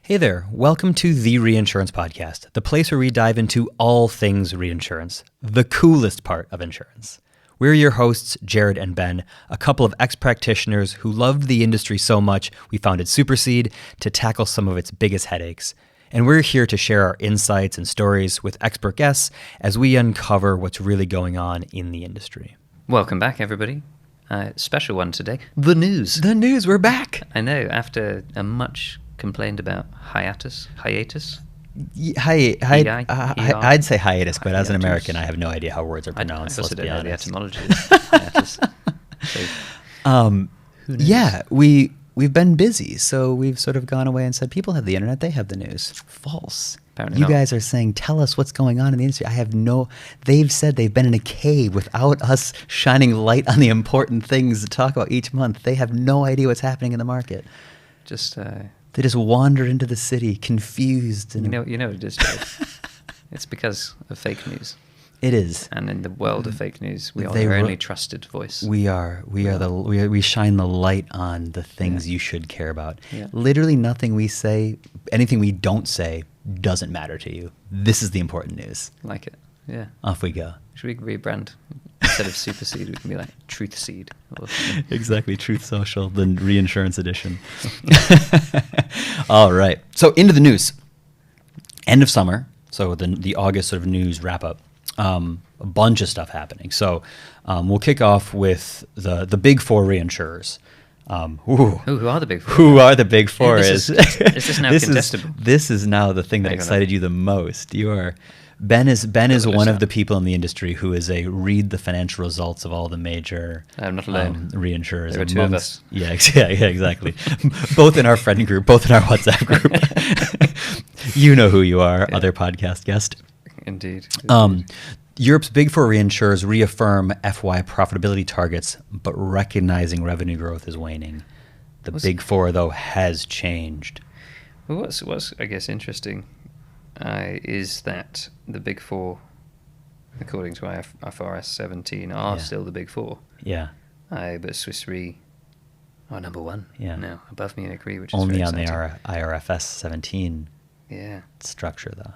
Hey there, welcome to the Reinsurance Podcast, the place where we dive into all things reinsurance, the coolest part of insurance. We're your hosts, Jerad and Ben, a couple of ex-practitioners who loved the industry so much we founded Supercede to tackle some of its biggest headaches. And we're here to share our insights and stories with expert guests as we uncover what's really going on in the industry. Welcome back, everybody. Special one today. The news. The news, we're back. I know, after a much complained about hiatus. I'd say hiatus, but as an American, I have no idea how words are pronounced. I also don't know the etymology of hiatus. Yeah, we've been busy, so we've sort of gone away and said, people have the internet, they have the news. False. Apparently you not. guys are saying, tell us what's going on in the industry. They've said they've been in a cave without us shining light on the important things to talk about each month. They have no idea what's happening in the market. They just wander into the city, confused. And You know what it is, Joe. It's because of fake news. It is. And in the world of fake news, we are their only trusted voice. We shine the light on the things you should care about. Yeah. Literally nothing we say, anything we don't say, doesn't matter to you. This is the important news. Like it. Yeah. Off we go. Should we rebrand? Instead of Supercede, we can be like Truthcede. Exactly. Truth Social, the Reinsurance edition. All right. So into the news. End of summer. So the August sort of news wrap up. A bunch of stuff happening. So we'll kick off with the big four reinsurers. Who are the big four? Who are the big four? Is this now contestable? This is now the thing that excited you the most. Ben is one of the people in the industry who is read the financial results of all the major I'm not alone. Reinsurers. There are two of us. Yeah, exactly. Both in our friend group, both in our WhatsApp group. You know who you are, other podcast guest. Indeed. Europe's big four reinsurers reaffirm FY profitability targets, but recognizing revenue growth is waning. The big four, though, has changed. Well, what's I guess interesting is that the big four, according to IFRS 17, are still the big four. Yeah. But Swiss Re are number one now, above Munich Re, which is only very on exciting. the IRFS 17 structure, though.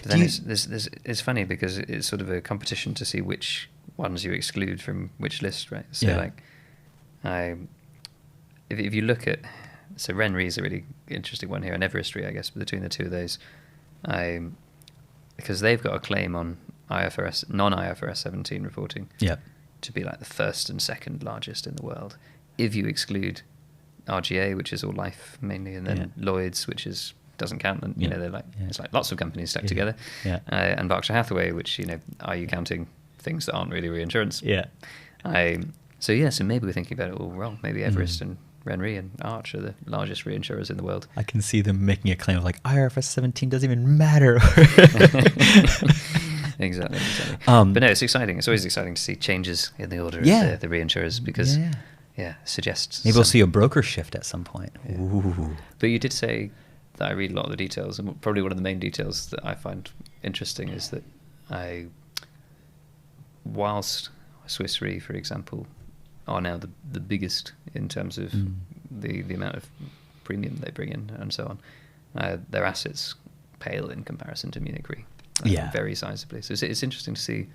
But then it's funny because it's sort of a competition to see which ones you exclude from which list, right? So if you look at, so Ren Re is a really interesting one here, and Everest Re, I guess, between the two of those, because they've got a claim on non-IFRS 17 reporting to be like the first and second largest in the world. If you exclude RGA, which is all life mainly, and then Lloyd's, which doesn't count, and they're like it's like lots of companies stuck together, and Berkshire Hathaway, which are you counting things that aren't really reinsurance? So maybe we're thinking about it all wrong. Maybe Everest and Ren Re and Arch are the largest reinsurers in the world. I can see them making a claim of like IFRS 17 doesn't even matter. Exactly. But no, it's exciting. It's always exciting to see changes in the order of the reinsurers because suggests maybe we'll see a broker shift at some point. But you did say that I read a lot of the details, and probably one of the main details that I find interesting is that whilst Swiss Re, for example, are now the biggest in terms of the amount of premium they bring in and so on, their assets pale in comparison to Munich Re, very sizably. So it's interesting to see,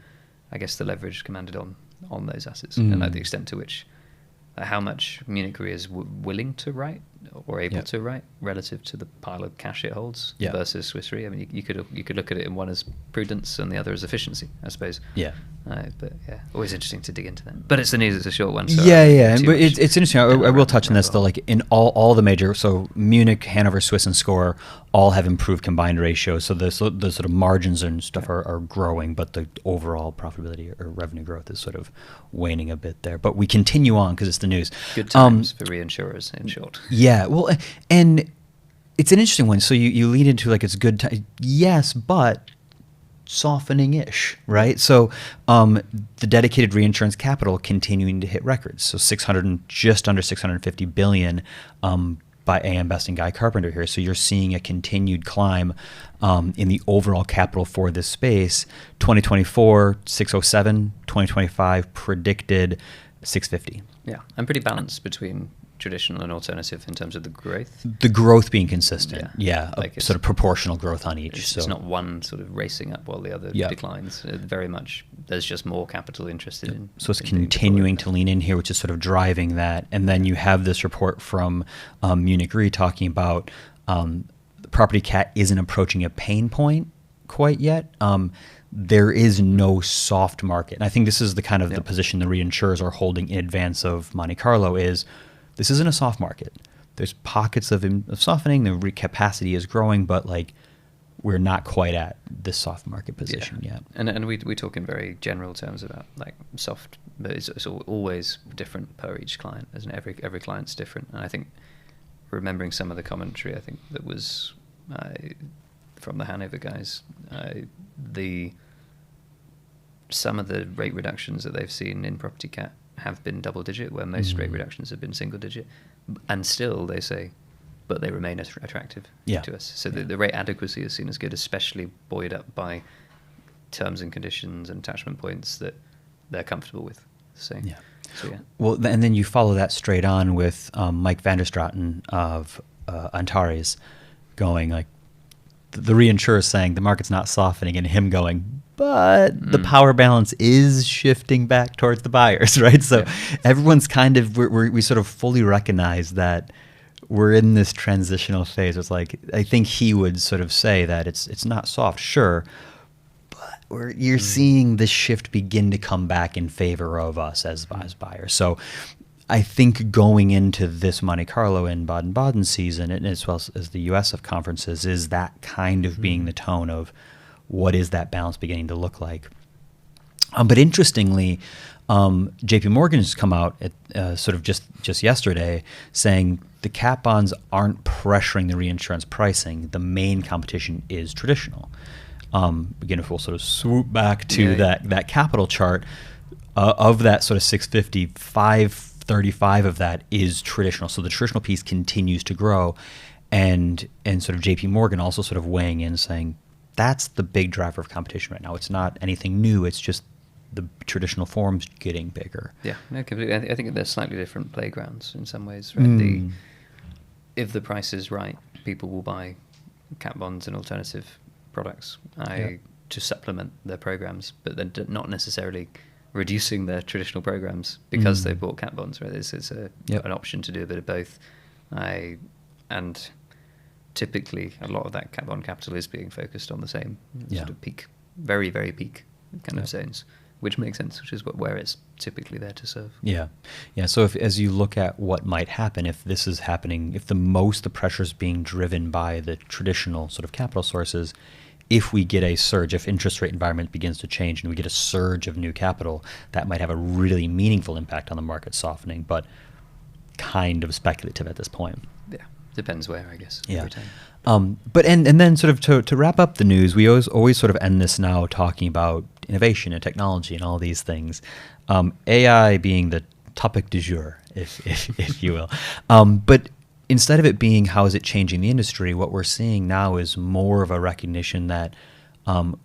I guess, the leverage commanded on those assets and like the extent to which how much Munich Re is willing to write or able to write relative to the pile of cash it holds versus Swiss Re. I mean, you could look at it in one as prudence and the other as efficiency, I suppose. But always interesting to dig into that. But it's the news; it's a short one. So but it's interesting. I will touch on this though. Like in all the major, so Munich, Hanover, Swiss, and SCOR all have improved combined ratios. So the sort of margins and stuff are growing, but the overall profitability or revenue growth is sort of waning a bit there. But we continue on because it's the news. Good times for reinsurers, in short. Yeah, well, and it's an interesting one. So you lead into like it's good time. Yes, but softening-ish, right? So the dedicated reinsurance capital continuing to hit records. So just under 650 billion by AM Best and Guy Carpenter here. So you're seeing a continued climb in the overall capital for this space. 2024, 607, 2025 predicted 650. Yeah, and pretty balanced between traditional and alternative in terms of the growth? The growth being consistent, Yeah. a Like sort of proportional growth on each. It's not one sort of racing up while the other declines. Very much, there's just more capital interested in. So it's in being continuing deployed to lean in here, which is sort of driving that. And then you have this report from Munich Re talking about the property cat isn't approaching a pain point quite yet. There is no soft market. And I think this is the kind of the position the reinsurers are holding in advance of Monte Carlo is this isn't a soft market. There's pockets of softening. The capacity is growing, but like we're not quite at this soft market position yet. And we talk in very general terms about like soft, but it's always different per each client, isn't it? Every client's different. And I think remembering some of the commentary, I think that was from the Hanover guys, some of the rate reductions that they've seen in property cat have been double digit, where most rate reductions have been single digit, and still they say, but they remain attractive to us. So the rate adequacy is seen as good, especially buoyed up by terms and conditions and attachment points that they're comfortable with. So yeah. Well, and then you follow that straight on with Mike van der Straten of Antares going like, the reinsurer saying the market's not softening, and him going, but the power balance is shifting back towards the buyers, right? So everyone's kind of, we sort of fully recognize that we're in this transitional phase. It's like, I think he would sort of say that it's not soft, sure, but you're seeing this shift begin to come back in favor of us as buyers. So I think going into this Monte Carlo and Baden-Baden season, and as well as the USF conferences, is that kind of being the tone of what is that balance beginning to look like. But interestingly, JP Morgan has come out at, sort of just yesterday saying the cat bonds aren't pressuring the reinsurance pricing. The main competition is traditional. Again, if we'll sort of swoop back to that capital chart, of that sort of 650, 535 of that is traditional. So the traditional piece continues to grow, and sort of JP Morgan also sort of weighing in saying that's the big driver of competition right now. It's not anything new. It's just the traditional forms getting bigger. Yeah, no, completely. I think they're slightly different playgrounds in some ways, right? If the price is right, people will buy cat bonds and alternative products to supplement their programs, but then not necessarily reducing their traditional programs because they bought cat bonds, right? It's an option to do a bit of both. And typically a lot of that cat bond capital is being focused on the same sort of peak, very, very peak kind of zones, which makes sense, which is where it's typically there to serve. Yeah. So as you look at what might happen, if this is happening, if the pressure is being driven by the traditional sort of capital sources, if we get a surge, if interest rate environment begins to change and we get a surge of new capital, that might have a really meaningful impact on the market softening, but kind of speculative at this point. Yeah, depends where, I guess. Yeah. Every time. But then sort of to wrap up the news, we always sort of end this now talking about innovation and technology and all these things. AI being the topic du jour, if you will. But instead of it being how is it changing the industry, what we're seeing now is more of a recognition that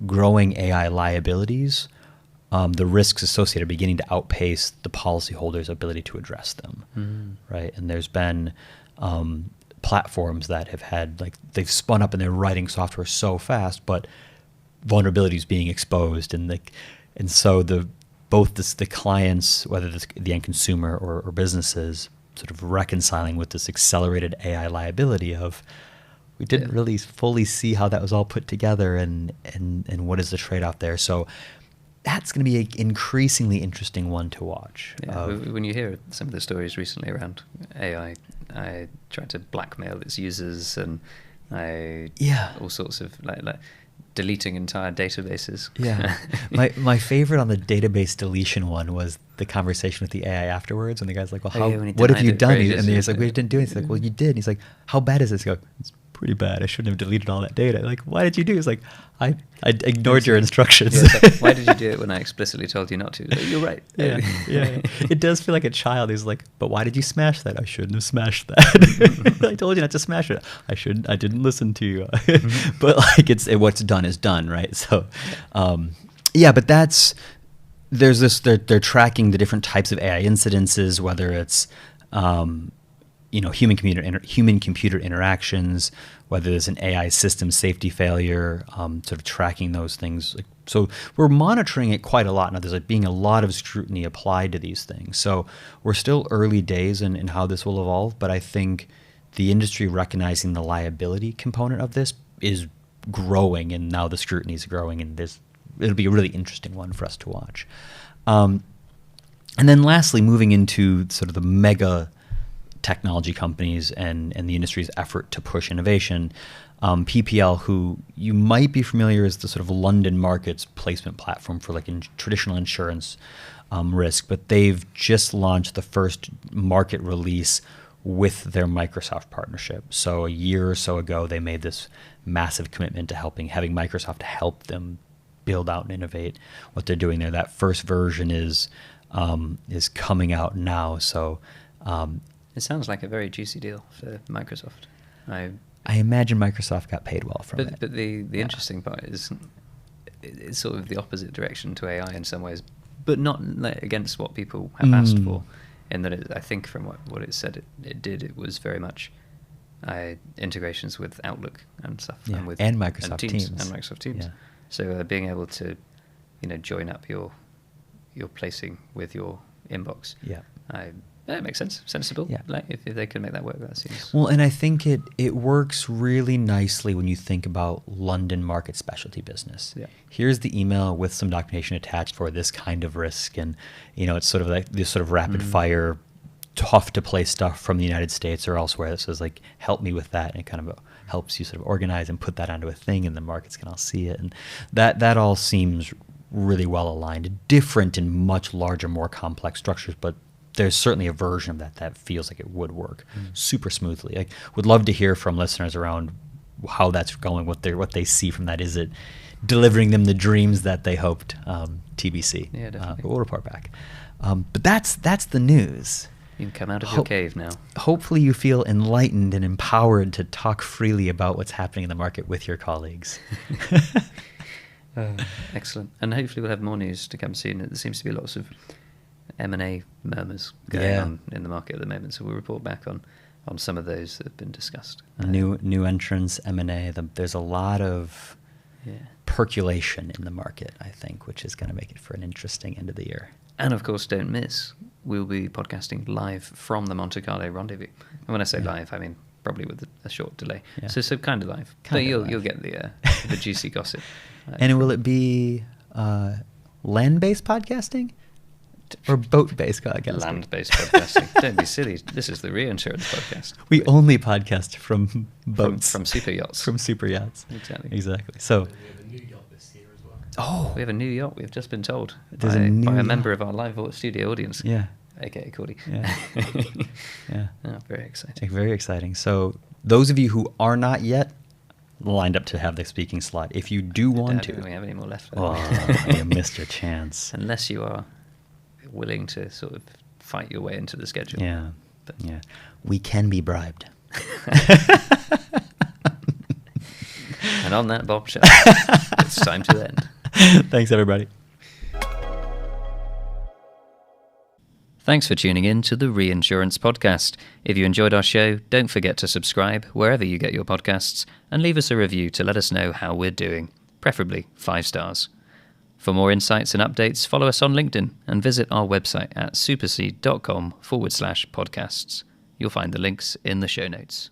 growing AI liabilities, the risks associated are beginning to outpace the policyholder's ability to address them, right? And there's been platforms that have had, like, they've spun up and they're writing software so fast, but vulnerabilities being exposed, and so both the clients, whether the end consumer or businesses, sort of reconciling with this accelerated AI liability of we didn't really fully see how that was all put together and what is the trade-off there. So that's going to be an increasingly interesting one to watch. Yeah, when you hear some of the stories recently around AI, I tried to blackmail its users and all sorts of like deleting entire databases. Yeah. my favorite on the database deletion one was the conversation with the AI afterwards, and the guy's like, well, what have you done? And he's like, we didn't do anything. He's like, well, you did. And he's like, how bad is this? I go, it's pretty bad. I shouldn't have deleted all that data. Like, why did you do? He's like, I ignored your instructions. Yeah, like, why did you do it when I explicitly told you not to? Like, you're right. Yeah. It does feel like a child who's like, but why did you smash that? I shouldn't have smashed that. I told you not to smash it. I didn't listen to you. But like, what's done is done, right? So, but there's this. They're tracking the different types of AI incidences, whether it's human computer interactions, whether there's an AI system safety failure, sort of tracking those things. So we're monitoring it quite a lot now. There's being a lot of scrutiny applied to these things. So we're still early days in how this will evolve, but I think the industry recognizing the liability component of this is growing, and now the scrutiny is growing, and it'll be a really interesting one for us to watch. And then lastly, moving into sort of the mega technology companies and the industry's effort to push innovation, PPL, who you might be familiar as the sort of London markets placement platform for traditional insurance risk, but they've just launched the first market release with their Microsoft partnership. So a year or so ago, they made this massive commitment to having Microsoft help them build out and innovate what they're doing there. That first version is coming out now. So it sounds like a very juicy deal for Microsoft. I imagine Microsoft got paid well from it. But the interesting part is it's sort of the opposite direction to AI in some ways, but not against what people have asked for. In that I think from what it said it did, it was very much integrations with Outlook and stuff, and Microsoft Teams. And Microsoft Teams. Yeah. So being able to, join up your placing with your inbox. Yeah. That makes sense. Sensible. Yeah. If they could make that work, that seems... Well, and I think it works really nicely when you think about London market specialty business. Yeah. Here's the email with some documentation attached for this kind of risk, and it's sort of like this sort of rapid fire, tough to place stuff from the United States or elsewhere that says help me with that, and it kind of helps you sort of organize and put that onto a thing, and the markets can all see it, and that all seems really well aligned. Different in much larger, more complex structures, but there's certainly a version of that feels like it would work super smoothly. Would love to hear from listeners around how that's going, what they see from that. Is it delivering them the dreams that they hoped? TBC. Yeah, definitely. But we'll report back. But that's the news. You can come out of your cave now. Hopefully you feel enlightened and empowered to talk freely about what's happening in the market with your colleagues. Excellent. And hopefully we'll have more news to come soon. There seems to be lots of M&A murmurs going on in the market at the moment, so we'll report back on some of those that have been discussed. New entrants, M&A. There's a lot of percolation in the market, I think, which is going to make it for an interesting end of the year. And of course, don't miss, we'll be podcasting live from the Monte Carlo Rendezvous. And when I say live, I mean probably with a short delay. Yeah. So kind of live. But you'll get the juicy gossip. And will it be land-based podcasting? Or boat-based podcasting? Land-based podcasting. Don't be silly. This is the Reinsurance podcast. We only podcast from boats. From super yachts. From super yachts. Exactly. So we have a new yacht this year as well. Oh! We have a new yacht, we've just been told. There's by a a member of our live studio audience. Yeah. A.k.a. Cordy. Yeah. Yeah. Oh, very exciting. Very exciting. So those of you who are not yet lined up to have the speaking slot, if you do want to... Don't we have any more left? You missed your chance. Unless you are willing to sort of fight your way into the schedule. Yeah. We can be bribed. And on that bombshell, it's time to end. Thanks, everybody. Thanks for tuning in to the Reinsurance Podcast. If you enjoyed our show, don't forget to subscribe wherever you get your podcasts and leave us a review to let us know how we're doing, preferably 5 stars. For more insights and updates, follow us on LinkedIn and visit our website at supercede.com/podcasts. You'll find the links in the show notes.